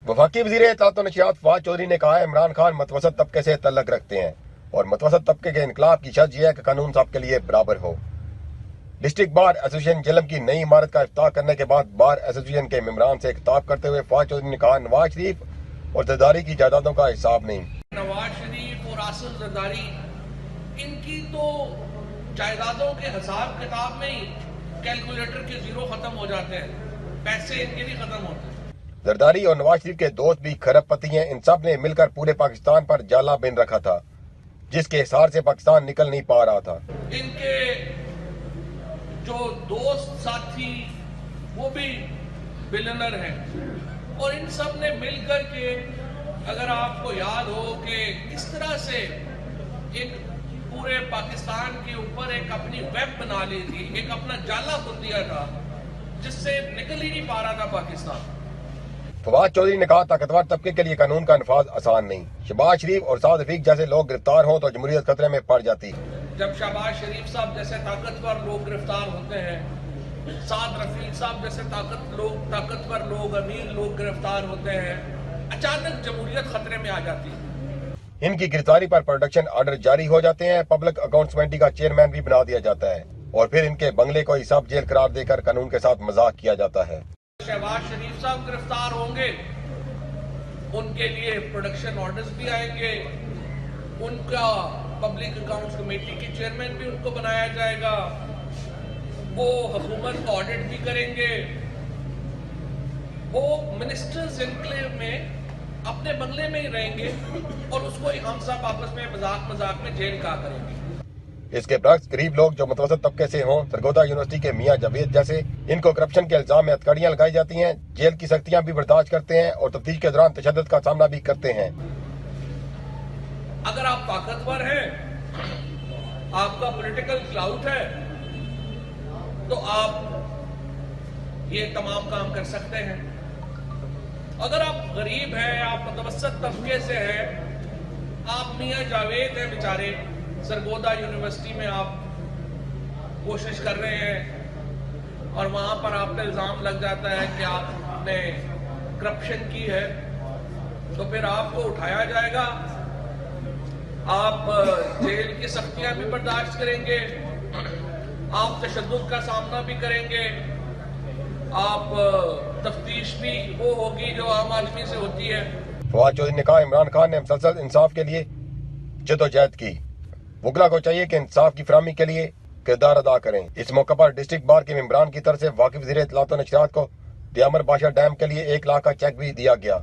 वफाकी वज़ीर इत्तलात व नशरियात फवाद चौधरी ने कहा है इमरान खान मतवसत तबके से तल्लक रखते हैं और मतवसत तबके के इनकलाब की शर्त यह है कि कानून सबके लिए बराबर हो। डिस्ट्रिक्ट बार एसोसिएशन जेलम की नई इमारत का इफ्ताह करने के बाद बार एसोसिएशन के मेंबरान से खिताब करते हुए फवाद चौधरी ने कहा नवाज शरीफ और जरदारी की जायदादों का हिसाब नहीं। नवाज शरीफ और आसिफ जरदारी इनकी तो जायदादों के हिसाब किताब में ही कैलकुलेटर के जीरो खत्म हो जाते हैं, पैसे इनके नहीं खत्म होते। जरदारी और नवाज शरीफ के दोस्त भी खरबपति हैं। इन सब ने मिलकर पूरे पाकिस्तान पर जाला बिन रखा था जिसके हिसार से पाकिस्तान निकल नहीं पा रहा था। इनके जो दोस्त साथी वो भी बिलियनर हैं और इन सब ने मिलकर के, अगर आपको याद हो कि किस तरह से एक पूरे पाकिस्तान के ऊपर एक अपनी वेब बना ली थी, एक अपना जाला बुन दिया था जिससे निकल ही नहीं पा रहा था पाकिस्तान। फवाद चौधरी ने कहा ताकतवर तबके के लिए कानून का नफाज आसान नहीं। शहबाज शरीफ और साद रफीक जैसे लोग गिरफ्तार हों तो जमहूरियत खतरे में पड़ जाती। जब शहबाज शरीफ साहब जैसे ताकतवर लोग गिरफ्तार होते हैं, साद रफीक साहब जैसे ताकतवर लोग, अमीर लोग गिरफ्तार होते हैं, अचानक जमहूरियत खतरे में आ जाती है। इनकी गिरफ्तारी पर प्रोडक्शन ऑर्डर जारी हो जाते हैं, पब्लिक अकाउंट्स कमेटी का चेयरमैन भी बना दिया जाता है और फिर इनके बंगले को ही सब जेल करार देकर कानून के साथ मजाक किया जाता है। शहबाज शरीफ साहब गिरफ्तार होंगे, उनके लिए प्रोडक्शन ऑर्डर्स भी आएंगे, उनका पब्लिक अकाउंट्स कमेटी की चेयरमैन भी उनको बनाया जाएगा, वो हुकूमत का ऑडिट भी करेंगे, वो मिनिस्टर्स एनक्लेव में अपने बंगले में ही रहेंगे और उसको हम सब आपस में मजाक में जेल का करेंगे। इसके बरक्स गरीब लोग जो मुतवसत तबके से हों, सरगोदा यूनिवर्सिटी के मियां जावेद जैसे, इनको करप्शन के इल्जाम में हथकड़ियां लगाई जाती हैं, जेल की सख्तियां भी बर्दाश्त करते हैं और तफ्तीश के दौरान तशद्दुद का सामना भी करते हैं। अगर आप ताकतवर हैं, आपका पॉलिटिकल क्लाउट है, तो आप ये तमाम काम कर सकते हैं। अगर आप गरीब हैं, आप मुतवसत तबके से हैं, आप मियां जावेद हैं बेचारे, सरगोदा यूनिवर्सिटी में आप कोशिश कर रहे हैं और वहां पर आप पे इल्जाम लग जाता है कि आपने करप्शन की है, तो फिर आपको उठाया जाएगा, आप जेल की सख्तियां भी बर्दाश्त करेंगे, आप तशद्दुद का सामना भी करेंगे, आप तफ्तीश भी वो होगी जो आम आदमी से होती है। फवाद चौधरी ने कहा इमरान खान ने मुसलसल इंसाफ के लिए जदोजहद की, वकला को चाहिए कि इंसाफ की फराहमी के लिए किरदार अदा करें। इस मौके पर डिस्ट्रिक्ट बार के मेंबरान की तरफ से वाकिफ वज़ीर इत्तलात व नशरियात को दियामर बादशाह डैम के लिए 1 लाख का चेक भी दिया गया।